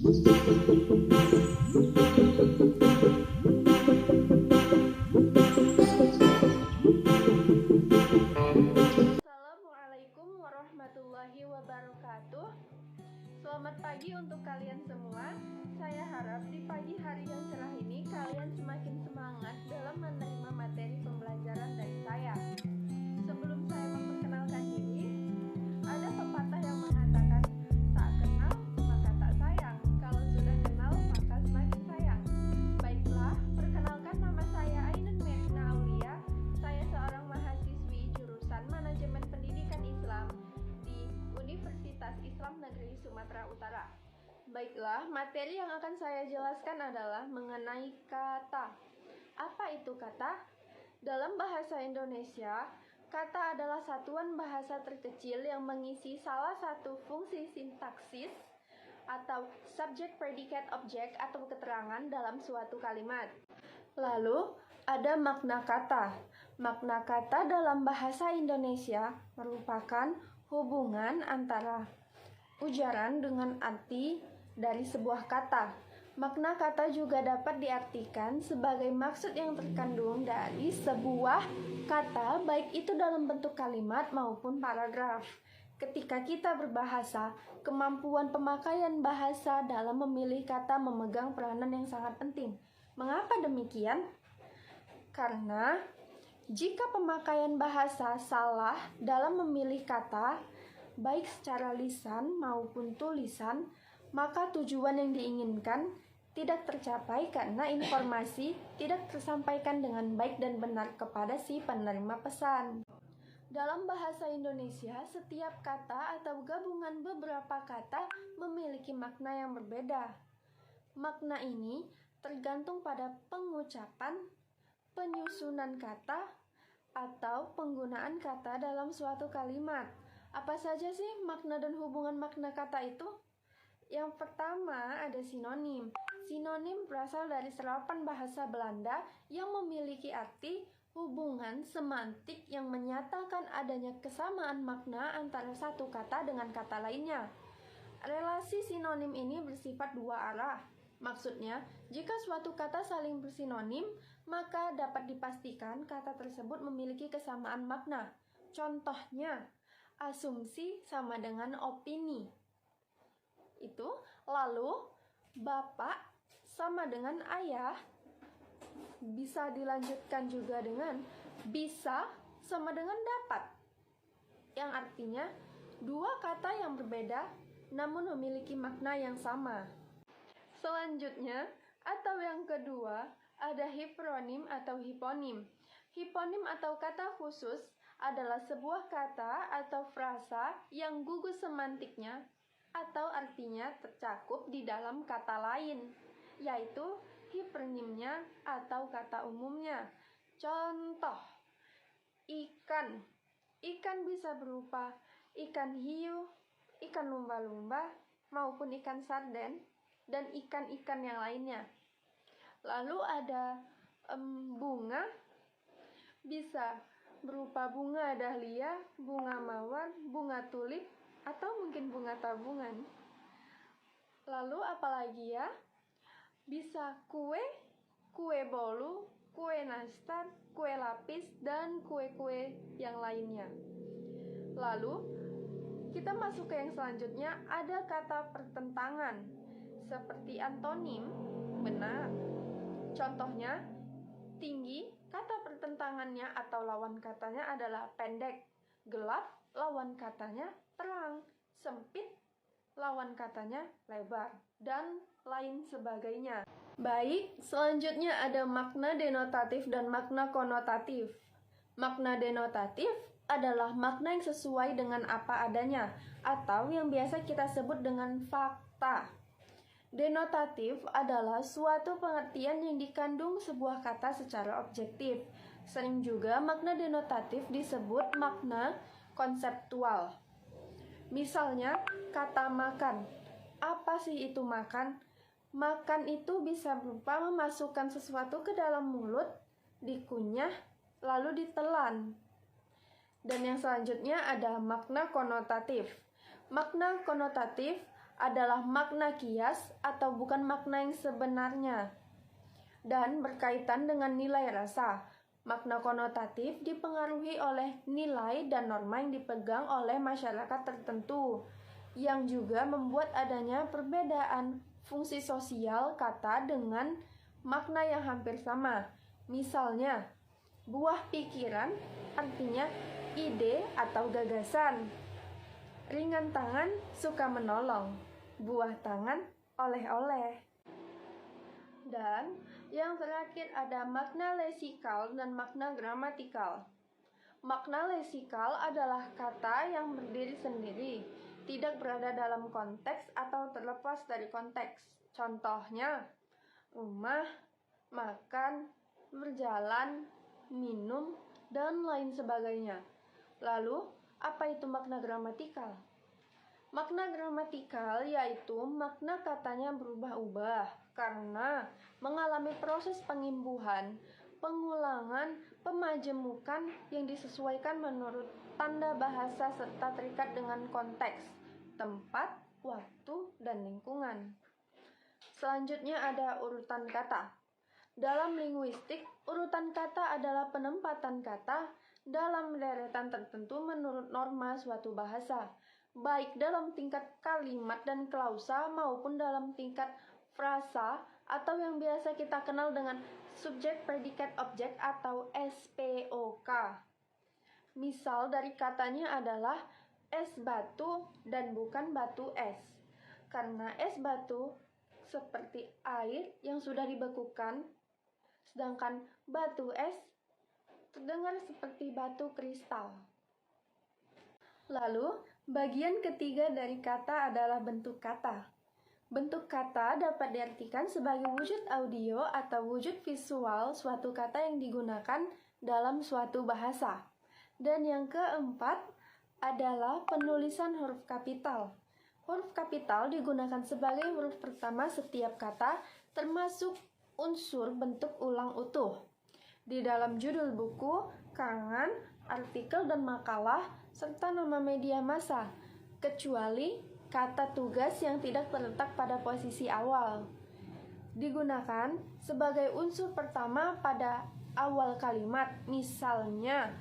Assalamualaikum warahmatullahi wabarakatuh. Selamat pagi untuk kalian semua. Saya harap di pagi hari yang cerah ini kalian semakin semangat dalam menerima materi pembelajaran dari saya. Sebelum saya memperkenalkan diri, ada pepatah yang mengatakan, tak kenal maka tak sayang, kalau sudah kenal maka semakin sayang. Baiklah, perkenalkan, nama saya Ainun Merina Aulia. Saya seorang mahasiswi jurusan Manajemen Pendidikan Islam di Universitas Islam Negeri Sumatera Utara. Baiklah, materi yang akan saya jelaskan adalah mengenai kata. Apa itu kata? Dalam bahasa Indonesia, kata adalah satuan bahasa terkecil yang mengisi salah satu fungsi sintaksis atau subjek, predikat, objek atau keterangan dalam suatu kalimat. Lalu, ada makna kata. Makna kata dalam bahasa Indonesia merupakan hubungan antara ujaran dengan arti dari sebuah kata. Makna kata juga dapat diartikan sebagai maksud yang terkandung dari sebuah kata, baik itu dalam bentuk kalimat maupun paragraf. Ketika kita berbahasa, kemampuan pemakaian bahasa dalam memilih kata memegang peranan yang sangat penting. Mengapa demikian? Karena jika pemakaian bahasa salah dalam memilih kata, baik secara lisan maupun tulisan, maka tujuan yang diinginkan tidak tercapai karena informasi tidak tersampaikan dengan baik dan benar kepada si penerima pesan. Dalam bahasa Indonesia, setiap kata atau gabungan beberapa kata memiliki makna yang berbeda. Makna ini tergantung pada pengucapan, penyusunan kata, atau penggunaan kata dalam suatu kalimat. Apa saja sih makna dan hubungan makna kata itu? Yang pertama ada sinonim. Sinonim berasal dari serapan bahasa Belanda yang memiliki arti hubungan semantik yang menyatakan adanya kesamaan makna antara satu kata dengan kata lainnya. Relasi sinonim ini bersifat dua arah. Maksudnya, jika suatu kata saling bersinonim, maka dapat dipastikan kata tersebut memiliki kesamaan makna. Contohnya, asumsi sama dengan opini. Lalu bapak sama dengan ayah. Bisa dilanjutkan juga dengan bisa sama dengan dapat, yang artinya dua kata yang berbeda namun memiliki makna yang sama. Selanjutnya atau yang kedua ada hipronim atau hiponim. Hiponim atau kata khusus adalah sebuah kata atau frasa yang gugus semantiknya atau artinya tercakup di dalam kata lain, yaitu hipronimnya atau kata umumnya. Contoh, ikan. Ikan bisa berupa ikan hiu, ikan lumba-lumba, maupun ikan sarden, dan ikan-ikan yang lainnya. Lalu ada bunga, bisa berupa bunga dahlia, bunga mawar, bunga tulip, atau mungkin bunga tabungan. Lalu apalagi ya? Bisa kue, kue bolu, kue nastar, kue lapis, dan kue-kue yang lainnya. Lalu kita masuk ke yang selanjutnya, ada kata pertentangan seperti antonim, benar. Contohnya, tinggi, kata pertentangannya atau lawan katanya adalah pendek. Gelap, lawan katanya terang. Sempit, lawan katanya lebar, dan lain sebagainya. Baik, selanjutnya ada makna denotatif dan makna konotatif. Makna denotatif adalah makna yang sesuai dengan apa adanya, atau yang biasa kita sebut dengan fakta. Denotatif adalah suatu pengertian yang dikandung sebuah kata secara objektif. Sering juga makna denotatif disebut makna konseptual. Misalnya, kata makan. Apa sih itu makan? Makan itu bisa berupa memasukkan sesuatu ke dalam mulut, dikunyah, lalu ditelan. Dan yang selanjutnya ada makna konotatif. Makna konotatif adalah makna kias atau bukan makna yang sebenarnya, dan berkaitan dengan nilai rasa. Makna konotatif dipengaruhi oleh nilai dan norma yang dipegang oleh masyarakat tertentu, yang juga membuat adanya perbedaan fungsi sosial kata dengan makna yang hampir sama. Misalnya, buah pikiran artinya ide atau gagasan. Ringan tangan suka menolong, buah tangan oleh-oleh. Dan yang terakhir ada makna leksikal dan makna gramatikal. Makna leksikal adalah kata yang berdiri sendiri, tidak berada dalam konteks atau terlepas dari konteks. Contohnya, rumah, makan, berjalan, minum, dan lain sebagainya. Lalu, apa itu makna gramatikal? Makna gramatikal yaitu makna katanya berubah-ubah karena mengalami proses pengimbuhan, pengulangan, pemajemukan yang disesuaikan menurut tanda bahasa serta terikat dengan konteks, tempat, waktu, dan lingkungan. Selanjutnya ada urutan kata. Dalam linguistik, urutan kata adalah penempatan kata dalam deretan tertentu menurut norma suatu bahasa, baik dalam tingkat kalimat dan klausa maupun dalam tingkat frasa atau yang biasa kita kenal dengan subjek, predikat, objek atau SPOK. Misal dari katanya adalah es batu dan bukan batu es, karena es batu seperti air yang sudah dibekukan, sedangkan batu es terdengar seperti batu kristal. Lalu, bagian ketiga dari kata adalah bentuk kata. Bentuk kata dapat diartikan sebagai wujud audio atau wujud visual suatu kata yang digunakan dalam suatu bahasa. Dan yang keempat adalah penulisan huruf kapital. Huruf kapital digunakan sebagai huruf pertama setiap kata, termasuk unsur bentuk ulang utuh. Di dalam judul buku, karangan, artikel, dan makalah, serta nama media massa, kecuali kata tugas yang tidak terletak pada posisi awal. Digunakan sebagai unsur pertama pada awal kalimat, misalnya,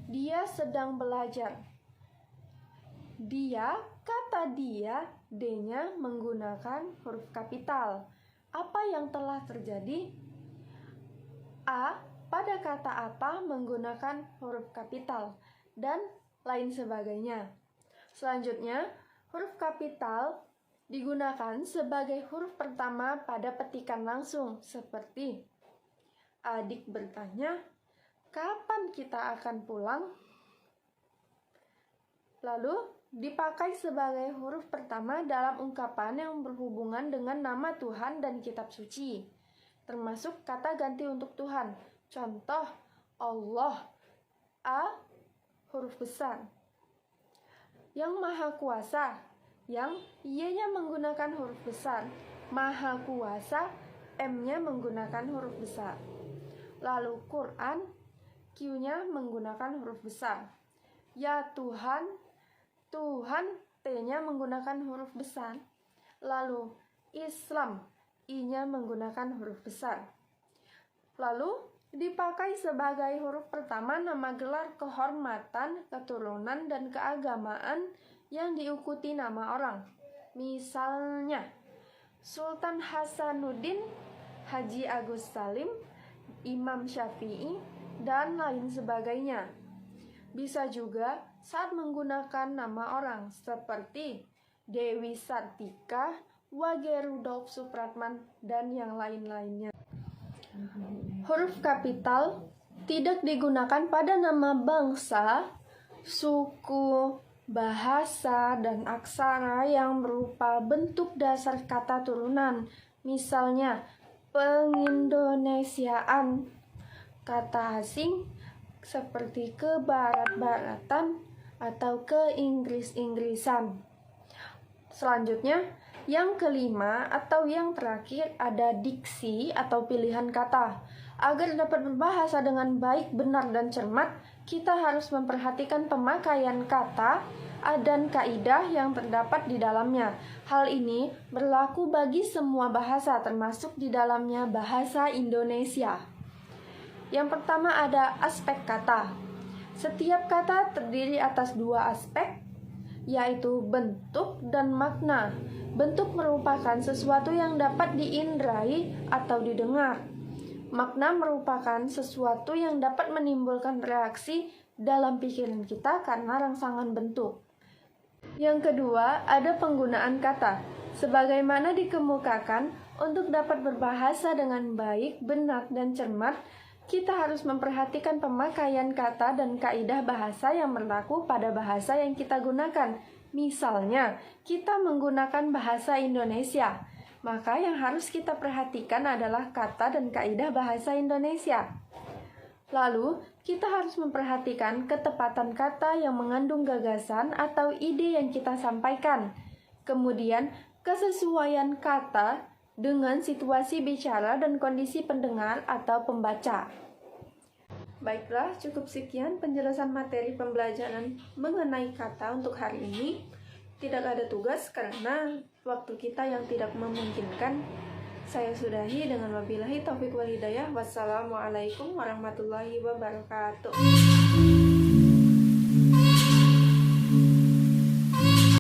dia sedang belajar. Dia, kata dia, D-nya menggunakan huruf kapital. Apa yang telah terjadi? A, pada kata apa menggunakan huruf kapital, dan lain sebagainya. Selanjutnya, huruf kapital digunakan sebagai huruf pertama pada petikan langsung, seperti adik bertanya, kapan kita akan pulang? Lalu, dipakai sebagai huruf pertama dalam ungkapan yang berhubungan dengan nama Tuhan dan kitab suci, termasuk kata ganti untuk Tuhan. Contoh, Allah, A, huruf besar. Yang Maha Kuasa, yang Y-nya menggunakan huruf besar. Maha Kuasa, M-nya menggunakan huruf besar. Lalu Quran, Q-nya menggunakan huruf besar. Ya Tuhan, Tuhan, T-nya menggunakan huruf besar. Lalu Islam, I-nya menggunakan huruf besar. Lalu dipakai sebagai huruf pertama nama gelar kehormatan, keturunan, dan keagamaan yang diikuti nama orang. Misalnya, Sultan Hasanuddin, Haji Agus Salim, Imam Syafi'i, dan lain sebagainya. Bisa juga saat menggunakan nama orang seperti Dewi Sartika, Wage Rudolf Supratman, dan yang lain-lainnya. Huruf kapital tidak digunakan pada nama bangsa, suku, bahasa, dan aksara yang berupa bentuk dasar kata turunan. Misalnya, pengindonesiaan, kata asing seperti kebarat-baratan atau keinggris-inggrisan. Selanjutnya, yang kelima atau yang terakhir ada diksi atau pilihan kata. Agar dapat berbahasa dengan baik, benar, dan cermat, kita harus memperhatikan pemakaian kata dan kaidah yang terdapat di dalamnya. Hal ini berlaku bagi semua bahasa, termasuk di dalamnya bahasa Indonesia. Yang pertama ada aspek kata. Setiap kata terdiri atas dua aspek, yaitu bentuk dan makna. Bentuk merupakan sesuatu yang dapat diindrai atau didengar. Makna merupakan sesuatu yang dapat menimbulkan reaksi dalam pikiran kita karena rangsangan bentuk. Yang kedua, ada penggunaan kata. Sebagaimana dikemukakan, untuk dapat berbahasa dengan baik, benar, dan cermat, kita harus memperhatikan pemakaian kata dan kaidah bahasa yang berlaku pada bahasa yang kita gunakan. Misalnya, kita menggunakan bahasa Indonesia, maka yang harus kita perhatikan adalah kata dan kaidah bahasa Indonesia. Lalu, kita harus memperhatikan ketepatan kata yang mengandung gagasan atau ide yang kita sampaikan. Kemudian, kesesuaian kata dengan situasi bicara dan kondisi pendengar atau pembaca. Baiklah, cukup sekian penjelasan materi pembelajaran mengenai kata untuk hari ini. Tidak ada tugas karena waktu kita yang tidak memungkinkan. Saya sudahi dengan wabillahi taufiq wal hidayah. Wassalamualaikum warahmatullahi wabarakatuh.